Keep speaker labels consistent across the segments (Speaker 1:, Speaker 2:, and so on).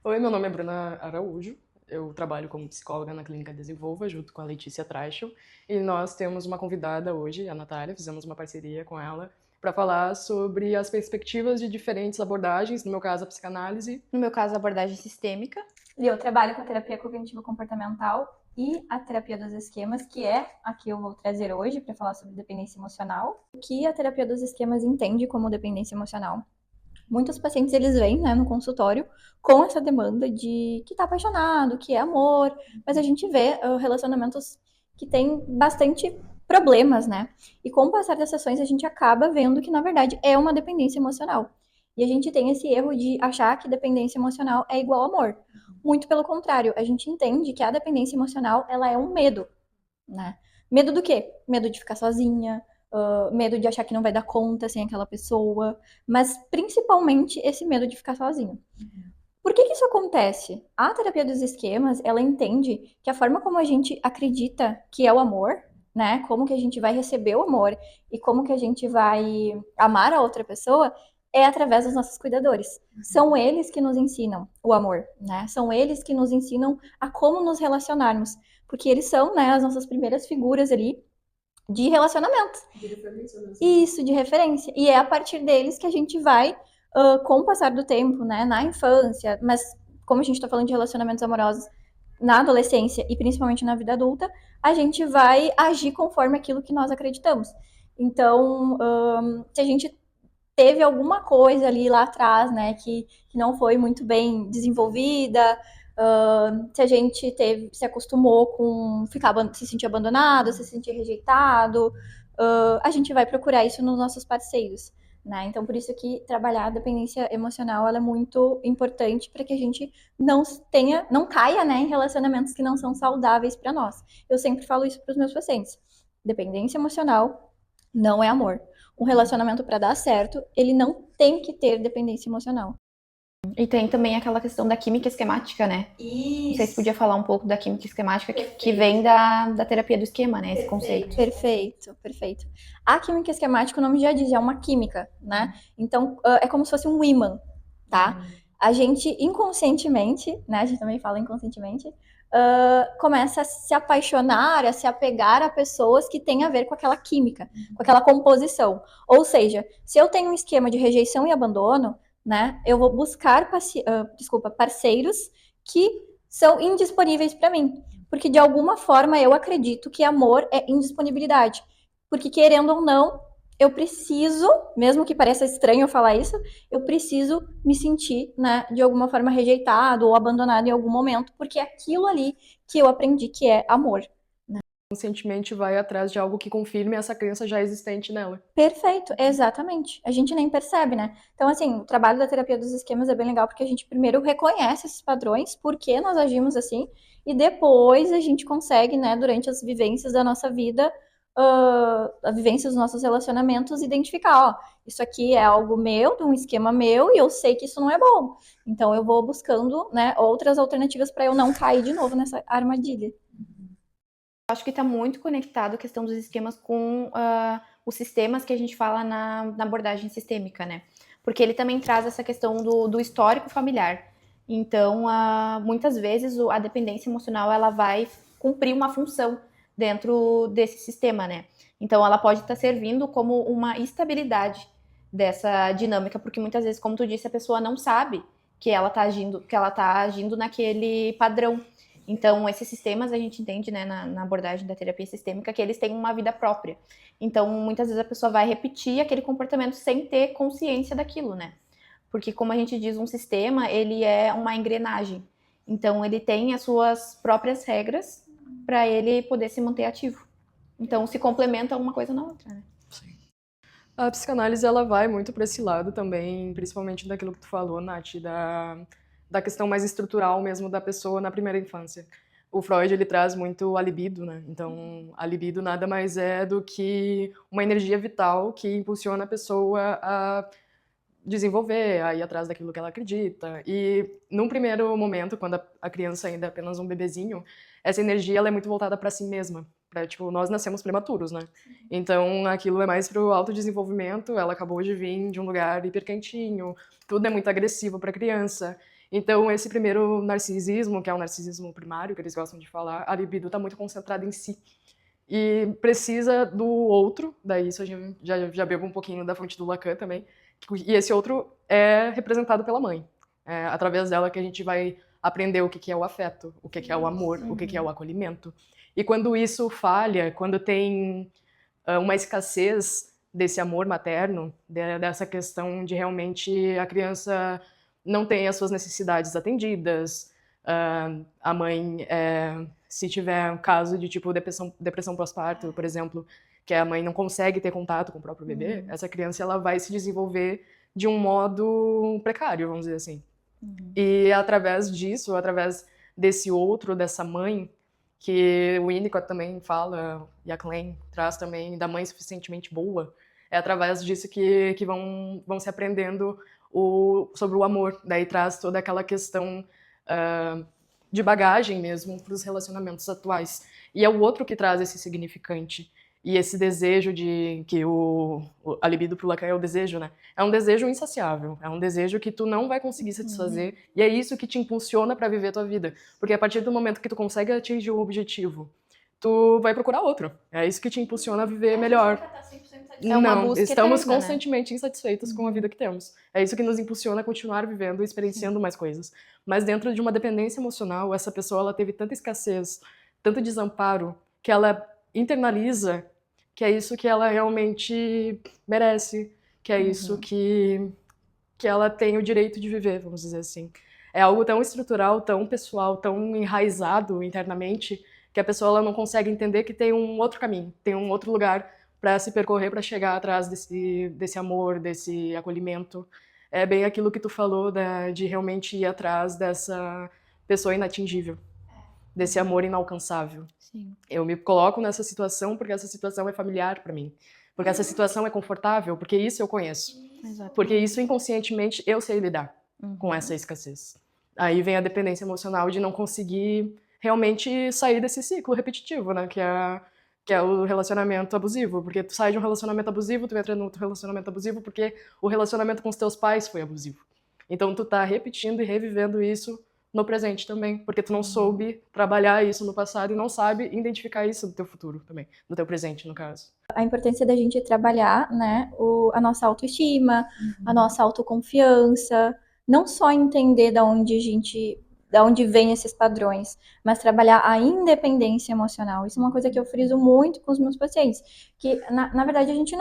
Speaker 1: Oi, meu nome é Bruna Araújo. Eu trabalho como psicóloga na Clínica Desenvolva, junto com a Letícia Traichel. E nós temos uma convidada hoje, a Natália, fizemos uma parceria com ela para falar sobre as perspectivas de diferentes abordagens, no meu caso, a psicanálise.
Speaker 2: No meu caso, a abordagem sistêmica.
Speaker 3: E eu trabalho com a terapia cognitivo-comportamental e a terapia dos esquemas, que é a que eu vou trazer hoje para falar sobre dependência emocional. O que a terapia dos esquemas entende como dependência emocional? Muitos pacientes eles vêm, né, no consultório com essa demanda de que tá apaixonado, que é amor, mas a gente vê relacionamentos que têm bastante problemas, né? E com o passar das sessões a gente acaba vendo que na verdade é uma dependência emocional. E a gente tem esse erro de achar que dependência emocional é igual amor. Muito pelo contrário, a gente entende que a dependência emocional ela é um medo, né? Medo do quê? Medo de ficar sozinha, medo de achar que não vai dar conta sem aquela pessoa, mas principalmente esse medo de ficar sozinho. Por que isso acontece? A terapia dos esquemas, ela entende que a forma como a gente acredita que é o amor, né, como que a gente vai receber o amor e como que a gente vai amar a outra pessoa, é através dos nossos cuidadores. São eles que nos ensinam o amor, né? São eles que nos ensinam a como nos relacionarmos, porque eles são, né, as nossas primeiras figuras ali de relacionamento.
Speaker 1: De referência mesmo.
Speaker 3: Isso, de referência. E é a partir deles que a gente vai, com o passar do tempo, né, na infância, mas como a gente está falando de relacionamentos amorosos na adolescência e principalmente na vida adulta, a gente vai agir conforme aquilo que nós acreditamos. Então, se a gente teve alguma coisa ali lá atrás, né, que não foi muito bem desenvolvida, se a gente se acostumou com se sentir abandonado, se sentir rejeitado, a gente vai procurar isso nos nossos parceiros. Né? Então, por isso que trabalhar a dependência emocional ela é muito importante para que a gente não caia, né, em relacionamentos que não são saudáveis para nós. Eu sempre falo isso para os meus pacientes. Dependência emocional não é amor. Um relacionamento para dar certo, ele não tem que ter dependência emocional.
Speaker 2: E tem também aquela questão da química esquemática, né? Não sei se podia falar um pouco da química esquemática, que vem da terapia do esquema, né? Esse conceito.
Speaker 3: Perfeito, perfeito. A química esquemática, o nome já diz, é uma química, né? Então, é como se fosse um ímã, tá? A gente inconscientemente, né? A gente também fala inconscientemente, começa a se apaixonar, a se apegar a pessoas que têm a ver com aquela química, com aquela composição. Ou seja, se eu tenho um esquema de rejeição e abandono, né? Eu vou buscar parceiros que são indisponíveis para mim. Porque de alguma forma eu acredito que amor é indisponibilidade. Porque querendo ou não, eu preciso, mesmo que pareça estranho eu falar isso, eu preciso me sentir, né, de alguma forma rejeitado ou abandonado em algum momento, porque é aquilo ali que eu aprendi que é amor.
Speaker 1: Conscientemente vai atrás de algo que confirme essa crença já existente nela.
Speaker 3: Perfeito, exatamente. A gente nem percebe, né? Então, assim, o trabalho da terapia dos esquemas é bem legal porque a gente primeiro reconhece esses padrões, por que nós agimos assim, e depois a gente consegue, né, durante as vivências da nossa vida, a vivência dos nossos relacionamentos, identificar, ó, isso aqui é algo meu, de um esquema meu, e eu sei que isso não é bom. Então, eu vou buscando, né, outras alternativas para eu não cair de novo nessa armadilha.
Speaker 2: Acho que está muito conectado a questão dos esquemas com os sistemas que a gente fala na abordagem sistêmica, né? Porque ele também traz essa questão do histórico familiar. Então, muitas vezes a dependência emocional ela vai cumprir uma função dentro desse sistema, né? Então, ela pode estar servindo como uma estabilidade dessa dinâmica, porque muitas vezes, como tu disse, a pessoa não sabe que ela está agindo naquele padrão. Então, esses sistemas a gente entende, né, na abordagem da terapia sistêmica, que eles têm uma vida própria. Então, muitas vezes a pessoa vai repetir aquele comportamento sem ter consciência daquilo, né? Porque, como a gente diz, um sistema, ele é uma engrenagem. Então, ele tem as suas próprias regras para ele poder se manter ativo. Então, se complementa uma coisa na outra, né?
Speaker 1: A psicanálise ela vai muito para esse lado também, principalmente daquilo que tu falou, Nath, da questão mais estrutural mesmo da pessoa na primeira infância. O Freud ele traz muito a libido, né? Então, a libido nada mais é do que uma energia vital que impulsiona a pessoa a desenvolver, a ir atrás daquilo que ela acredita. E num primeiro momento, quando a criança ainda é apenas um bebezinho, essa energia ela é muito voltada para si mesma. Tipo, nós nascemos prematuros, né? Então, aquilo é mais pro autodesenvolvimento, ela acabou de vir de um lugar hiper quentinho, tudo é muito agressivo para a criança. Então, esse primeiro narcisismo, que é o narcisismo primário, que eles gostam de falar, a libido está muito concentrada em si. E precisa do outro, daí isso a gente já bebo um pouquinho da fonte do Lacan também, e esse outro é representado pela mãe. É através dela que a gente vai aprender o que é o afeto, o que é o amor, o que é o acolhimento. E quando isso falha, quando tem uma escassez desse amor materno, dessa questão de realmente a criança não tem as suas necessidades atendidas, a mãe, se tiver um caso de tipo depressão pós-parto, por exemplo, que a mãe não consegue ter contato com o próprio bebê, essa criança ela vai se desenvolver de um modo precário, vamos dizer assim. E através disso, através desse outro, dessa mãe, que o Winnicott também fala, e a Klein traz também, da mãe suficientemente boa, é através disso que vão se aprendendo sobre o amor. Daí traz toda aquela questão de bagagem mesmo para os relacionamentos atuais. E é o outro que traz esse significante. E esse desejo de que a libido pro Lacan é o desejo, né? É um desejo insaciável, é um desejo que tu não vai conseguir satisfazer, e é isso que te impulsiona para viver a tua vida. Porque a partir do momento que tu consegue atingir o objetivo, tu vai procurar outro. É isso que te impulsiona a viver melhor.
Speaker 2: É uma
Speaker 1: Não,
Speaker 2: busca
Speaker 1: estamos
Speaker 2: eterna, né?
Speaker 1: constantemente insatisfeitos com a vida que temos. É isso que nos impulsiona a continuar vivendo e experienciando mais coisas. Mas dentro de uma dependência emocional, essa pessoa ela teve tanta escassez, tanto desamparo, que ela internaliza que é isso que ela realmente merece, que é isso que ela tem o direito de viver, vamos dizer assim. É algo tão estrutural, tão pessoal, tão enraizado internamente, que a pessoa ela não consegue entender que tem um outro caminho, tem um outro lugar para se percorrer, para chegar atrás desse amor, desse acolhimento. É bem aquilo que tu falou, de realmente ir atrás dessa pessoa inatingível, desse amor inalcançável.
Speaker 2: Sim.
Speaker 1: Eu me coloco nessa situação porque essa situação é familiar para mim. Porque essa situação é confortável, porque isso eu conheço.
Speaker 2: Exato.
Speaker 1: Porque isso inconscientemente eu sei lidar com essa escassez. Aí vem a dependência emocional de não conseguir realmente sair desse ciclo repetitivo, né? Que é o relacionamento abusivo. Porque tu sai de um relacionamento abusivo, tu entra no outro relacionamento abusivo porque o relacionamento com os teus pais foi abusivo. Então tu tá repetindo e revivendo isso no presente também, porque tu não soube trabalhar isso no passado e não sabe identificar isso no teu futuro também, no teu presente, no caso.
Speaker 3: A importância da gente trabalhar, né, a nossa autoestima, a nossa autoconfiança, não só entender da onde vem esses padrões, mas trabalhar a independência emocional. Isso é uma coisa que eu friso muito com os meus pacientes, que na verdade a gente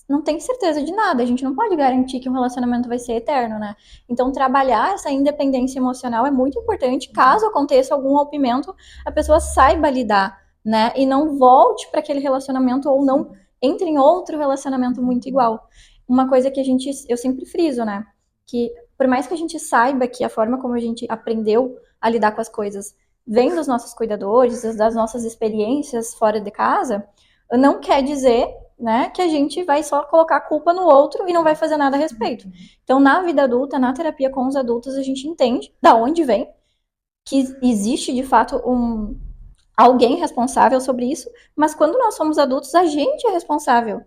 Speaker 3: não tem certeza de nada, a gente não pode garantir que um relacionamento vai ser eterno, né? Então trabalhar essa independência emocional é muito importante, caso aconteça algum rompimento, a pessoa saiba lidar, né? E não volte para aquele relacionamento ou não entre em outro relacionamento muito igual. Uma coisa que eu sempre friso, né? Que por mais que a gente saiba que a forma como a gente aprendeu a lidar com as coisas vem dos nossos cuidadores, das nossas experiências fora de casa, não quer dizer, né, que a gente vai só colocar a culpa no outro e não vai fazer nada a respeito. Então, na vida adulta, na terapia com os adultos, a gente entende da onde vem, que existe de fato alguém responsável sobre isso, mas quando nós somos adultos, a gente é responsável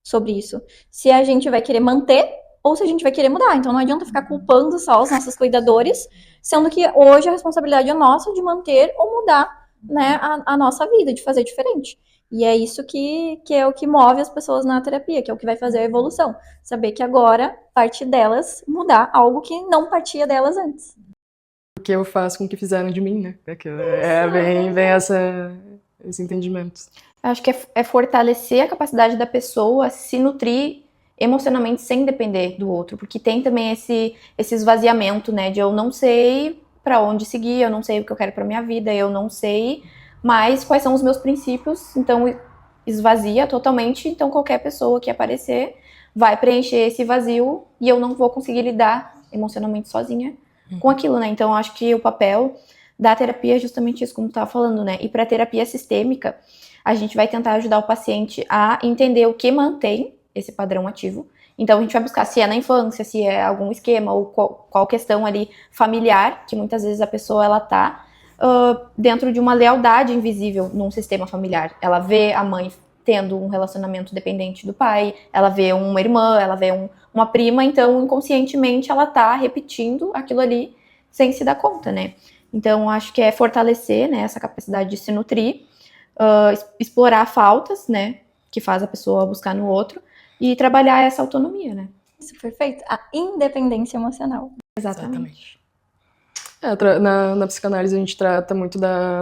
Speaker 3: sobre isso. Se a gente vai querer manter ou se a gente vai querer mudar. Então não adianta ficar culpando só os nossos cuidadores, sendo que hoje a responsabilidade é nossa de manter ou mudar, né, a nossa vida, de fazer diferente. E é isso que é o que move as pessoas na terapia, que é o que vai fazer a evolução. Saber que agora parte delas mudar algo que não partia delas antes.
Speaker 1: O que eu faço com o que fizeram de mim, né? Bem esse entendimento.
Speaker 2: Eu acho que é fortalecer a capacidade da pessoa se nutrir emocionalmente sem depender do outro, porque tem também esse esvaziamento, né, de eu não sei para onde seguir, eu não sei o que eu quero para minha vida, eu não sei mais quais são os meus princípios, então esvazia totalmente, então qualquer pessoa que aparecer vai preencher esse vazio e eu não vou conseguir lidar emocionalmente sozinha com aquilo, né? Então eu acho que o papel da terapia é justamente isso, como tu tava falando, né? E para terapia sistêmica, a gente vai tentar ajudar o paciente a entender o que mantém esse padrão ativo. Então a gente vai buscar se é na infância, se é algum esquema ou qual questão ali familiar, que muitas vezes a pessoa ela tá dentro de uma lealdade invisível num sistema familiar. Ela vê a mãe tendo um relacionamento dependente do pai, ela vê uma irmã, ela vê uma prima, então inconscientemente ela tá repetindo aquilo ali sem se dar conta, né? Então, acho que é fortalecer, né, essa capacidade de se nutrir, explorar faltas, né, que faz a pessoa buscar no outro, e trabalhar essa autonomia, né?
Speaker 3: Isso, perfeito. A independência emocional.
Speaker 2: Exatamente.
Speaker 1: Na psicanálise a gente trata muito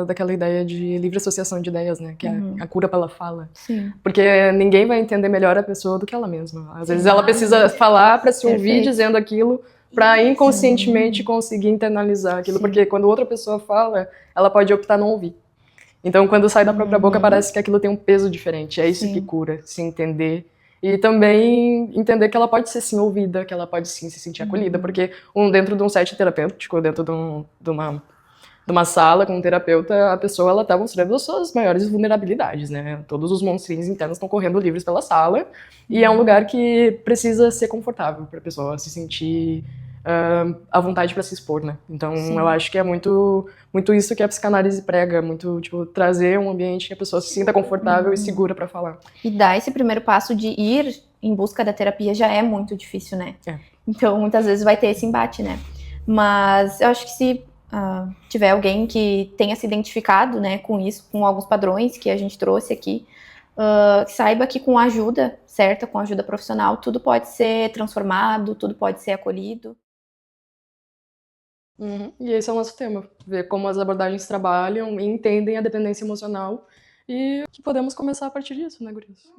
Speaker 1: daquela ideia de livre associação de ideias, né? Que é a cura pela fala.
Speaker 2: Sim.
Speaker 1: Porque ninguém vai entender melhor a pessoa do que ela mesma. Às vezes ela precisa falar para se ouvir
Speaker 2: Perfeito.
Speaker 1: dizendo aquilo, para inconscientemente conseguir internalizar aquilo.
Speaker 2: Sim.
Speaker 1: Porque quando outra pessoa fala, ela pode optar não ouvir. Então, quando sai da própria boca, parece que aquilo tem um peso diferente. É isso
Speaker 2: Sim.
Speaker 1: que cura, se entender. E também entender que ela pode ser sim ouvida, que ela pode sim se sentir acolhida. Porque dentro de um set terapêutico, dentro de uma sala com um terapeuta, a pessoa ela tá mostrando as suas maiores vulnerabilidades, né? Todos os monstrinhos internos estão correndo livres pela sala. E é um lugar que precisa ser confortável para a pessoa se sentir à vontade para se expor, né? Então, eu acho que é muito isso que a psicanálise prega, muito, tipo, trazer um ambiente que a pessoa se sinta confortável e segura para falar.
Speaker 2: E dar esse primeiro passo de ir em busca da terapia já é muito difícil, né? Então, muitas vezes vai ter esse embate, né? Mas eu acho que se tiver alguém que tenha se identificado, né, com isso, com alguns padrões que a gente trouxe aqui, saiba que com a ajuda certa, com a ajuda profissional, tudo pode ser transformado, tudo pode ser acolhido.
Speaker 1: E esse é o nosso tema, ver como as abordagens trabalham e entendem a dependência emocional e que podemos começar a partir disso, né, Gurias?